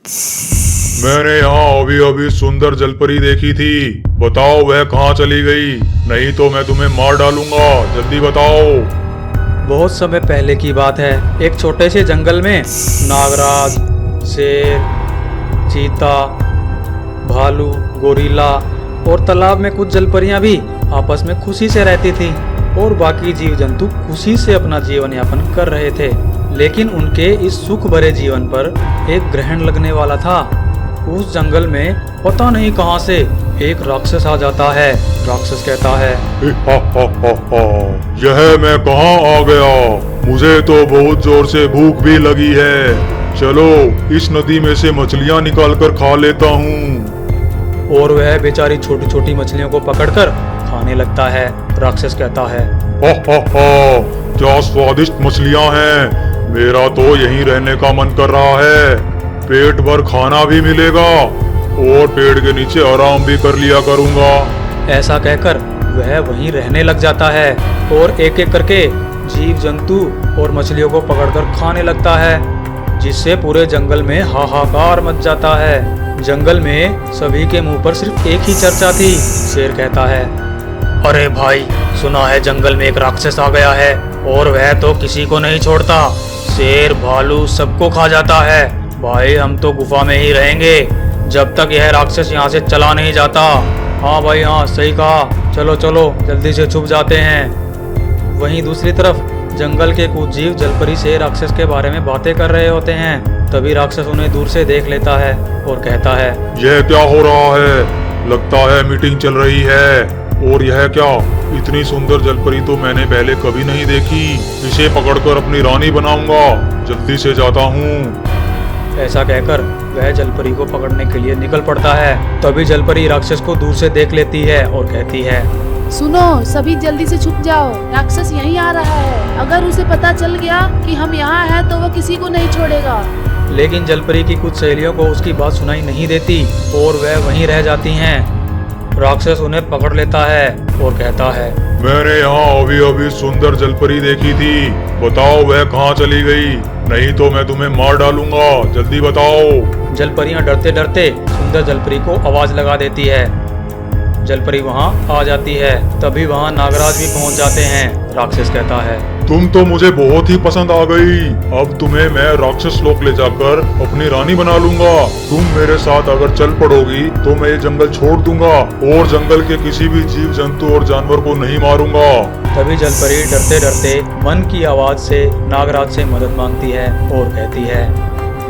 मैंने यहाँ अभी अभी सुंदर जलपरी देखी थी। बताओ वह कहाँ चली गई, नहीं तो मैं तुम्हें मार डालूंगा। जल्दी बताओ। बहुत समय पहले की बात है। एक छोटे से जंगल में नागराज, शेर, चीता, भालू, गोरिल्ला और तालाब में कुछ जलपरियां भी आपस में खुशी से रहती थी और बाकी जीव जंतु खुशी से अपना जीवन यापन कर रहे थे। लेकिन उनके इस सुख भरे जीवन पर एक ग्रहण लगने वाला था। उस जंगल में पता नहीं कहां से एक राक्षस आ जाता है। राक्षस कहता है, हा हा हा हा, यह मैं कहाँ आ गया? मुझे तो बहुत जोर से भूख भी लगी है। चलो इस नदी में से मछलियाँ निकाल कर खा लेता हूँ। और वह बेचारी छोटी छोटी मछलियों को पकड़कर खाने लगता है। राक्षस कहता है, हा हा हा, क्या स्वादिष्ट मछलियाँ हैं। मेरा तो यहीं रहने का मन कर रहा है। पेट भर खाना भी मिलेगा और पेड़ के नीचे आराम भी कर लिया करूँगा। ऐसा कहकर वह वहीं रहने लग जाता है और एक एक करके जीव जंतु और मछलियों को पकड़कर खाने लगता है, जिससे पूरे जंगल में हाहाकार मच जाता है। जंगल में सभी के मुंह पर सिर्फ एक ही चर्चा थी। शेर कहता है, अरे भाई, सुना है जंगल में एक राक्षस आ गया है और वह तो किसी को नहीं छोड़ता। शेर, भालू सबको खा जाता है। भाई हम तो गुफा में ही रहेंगे जब तक यह राक्षस यहाँ से चला नहीं जाता। हाँ भाई हाँ, सही कहा। चलो चलो जल्दी से छुप जाते हैं। वहीं दूसरी तरफ जंगल के कुछ जीव जलपरी से राक्षस के बारे में बातें कर रहे होते हैं। तभी राक्षस उन्हें दूर से देख लेता है और कहता है, यह क्या हो रहा है? लगता है मीटिंग चल रही है। और यह क्या, इतनी सुंदर जलपरी तो मैंने पहले कभी नहीं देखी। इसे पकड़कर अपनी रानी बनाऊंगा। जल्दी से जाता हूँ। ऐसा कहकर वह जलपरी को पकड़ने के लिए निकल पड़ता है। तभी जलपरी राक्षस को दूर से देख लेती है और कहती है, सुनो सभी जल्दी से छुप जाओ, राक्षस यहीं आ रहा है। अगर उसे पता चल गया कि हम यहाँ हैं तो वह किसी को नहीं छोड़ेगा। लेकिन जलपरी की कुछ सहेलियों को उसकी बात सुनाई नहीं देती और वह वहीं रह जाती हैं। राक्षस उन्हें पकड़ लेता है और कहता है, मैंने यहाँ अभी अभी सुंदर जलपरी देखी थी। बताओ वह कहाँ चली गई, नहीं तो मैं तुम्हें मार डालूंगा। जल्दी बताओ। जलपरियां डरते डरते सुंदर जलपरी को आवाज लगा देती है। जलपरी वहाँ आ जाती है। तभी वहाँ नागराज भी पहुँच जाते हैं। राक्षस कहता है, तुम तो मुझे बहुत ही पसंद आ गई। अब तुम्हें मैं राक्षस लोक ले जाकर अपनी रानी बना लूंगा। तुम मेरे साथ अगर चल पड़ोगी तो मैं ये जंगल छोड़ दूंगा और जंगल के किसी भी जीव जंतु और जानवर को नहीं मारूंगा। तभी जलपरी डरते डरते मन की आवाज से नागराज से मदद मांगती है और कहती है,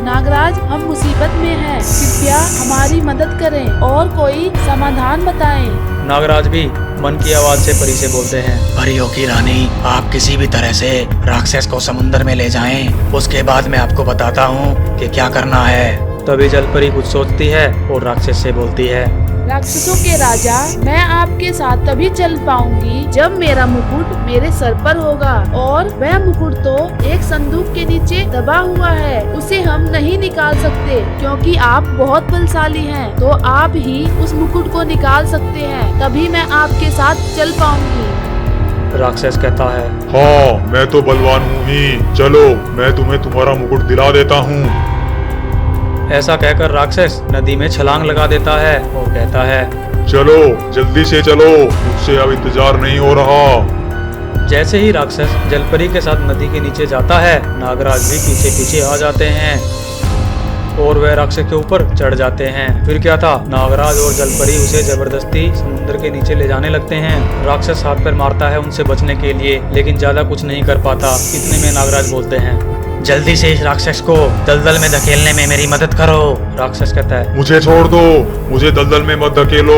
नागराज हम मुसीबत में हैं, कृपया हमारी मदद करें और कोई समाधान बताएं। नागराज भी मन की आवाज से परी से बोलते हैं, परियों की रानी, आप किसी भी तरह से राक्षस को समुद्र में ले जाएं। उसके बाद मैं आपको बताता हूँ कि क्या करना है। तभी जलपरी कुछ सोचती है और राक्षस से बोलती है, राक्षसों के राजा, मैं आपके साथ तभी चल पाऊंगी जब मेरा मुकुट मेरे सर पर होगा। और वह मुकुट तो एक संदूक के नीचे दबा हुआ है, उसे हम नहीं निकाल सकते क्योंकि आप बहुत बलशाली हैं। तो आप ही उस मुकुट को निकाल सकते हैं, तभी मैं आपके साथ चल पाऊंगी। राक्षस कहता है, हाँ मैं तो बलवान हूँ ही। चलो मैं तुम्हें तुम्हारा मुकुट दिला देता हूँ। ऐसा कहकर राक्षस नदी में छलांग लगा देता है और कहता है, चलो जल्दी से चलो, मुझसे अब इंतजार नहीं हो रहा। जैसे ही राक्षस जलपरी के साथ नदी के नीचे जाता है, नागराज भी पीछे पीछे आ जाते हैं और वह राक्षस के ऊपर चढ़ जाते हैं। फिर क्या था, नागराज और जलपरी उसे जबरदस्ती समुद्र के नीचे ले जाने लगते हैं। राक्षस हाथ पैर मारता है उनसे बचने के लिए, लेकिन ज्यादा कुछ नहीं कर पाता। इतने में नागराज बोलते हैं, जल्दी से इस राक्षस को दलदल में धकेलने में मेरी मदद करो। राक्षस कहता है, मुझे छोड़ दो, मुझे दलदल में मत धकेलो।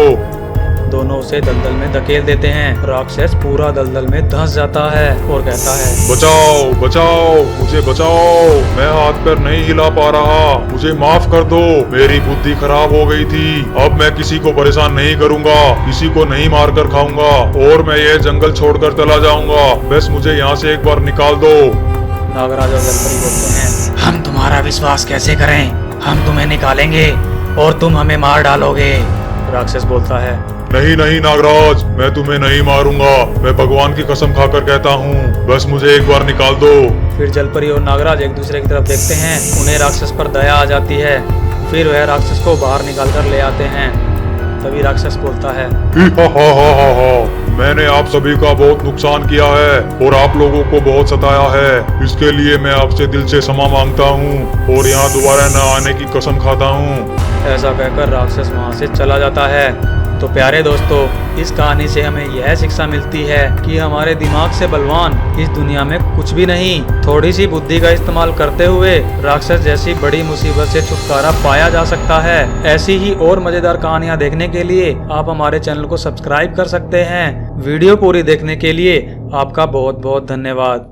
दोनों उसे दलदल में धकेल देते हैं। राक्षस पूरा दलदल में धंस जाता है और कहता है, बचाओ बचाओ, मुझे बचाओ, मैं हाथ पैर नहीं हिला पा रहा, मुझे माफ कर दो। मेरी बुद्धि खराब हो गई थी। अब मैं किसी को परेशान नहीं करूंगा, किसी को नहीं मार कर खाऊंगा और मैं ये जंगल छोड़कर चला जाऊंगा। बस मुझे यहाँ से एक बार निकाल दो। नागराज और जलपरी बोलते हैं, हम तुम्हारा विश्वास कैसे करें? हम तुम्हें निकालेंगे और तुम हमें मार डालोगे। राक्षस बोलता है, नहीं नहीं नागराज, मैं तुम्हें नहीं मारूंगा। मैं भगवान की कसम खाकर कहता हूँ, बस मुझे एक बार निकाल दो। फिर जलपरी और नागराज एक दूसरे की तरफ देखते हैं। उन्हें राक्षस पर दया आ जाती है। फिर वह राक्षस को बाहर निकाल कर ले आते हैं। तभी राक्षस बोलता है, ही हा हा हा हा हा। मैंने आप सभी का बहुत नुकसान किया है और आप लोगों को बहुत सताया है। इसके लिए मैं आपसे दिल से क्षमा मांगता हूँ और यहाँ दोबारा न आने की कसम खाता हूँ। ऐसा कहकर राक्षस वहां से चला जाता है। तो प्यारे दोस्तों, इस कहानी से हमें यह शिक्षा मिलती है कि हमारे दिमाग से बलवान इस दुनिया में कुछ भी नहीं। थोड़ी सी बुद्धि का इस्तेमाल करते हुए राक्षस जैसी बड़ी मुसीबत से छुटकारा पाया जा सकता है। ऐसी ही और मजेदार कहानियां देखने के लिए आप हमारे चैनल को सब्सक्राइब कर सकते हैं। वीडियो पूरी देखने के लिए आपका बहुत बहुत धन्यवाद।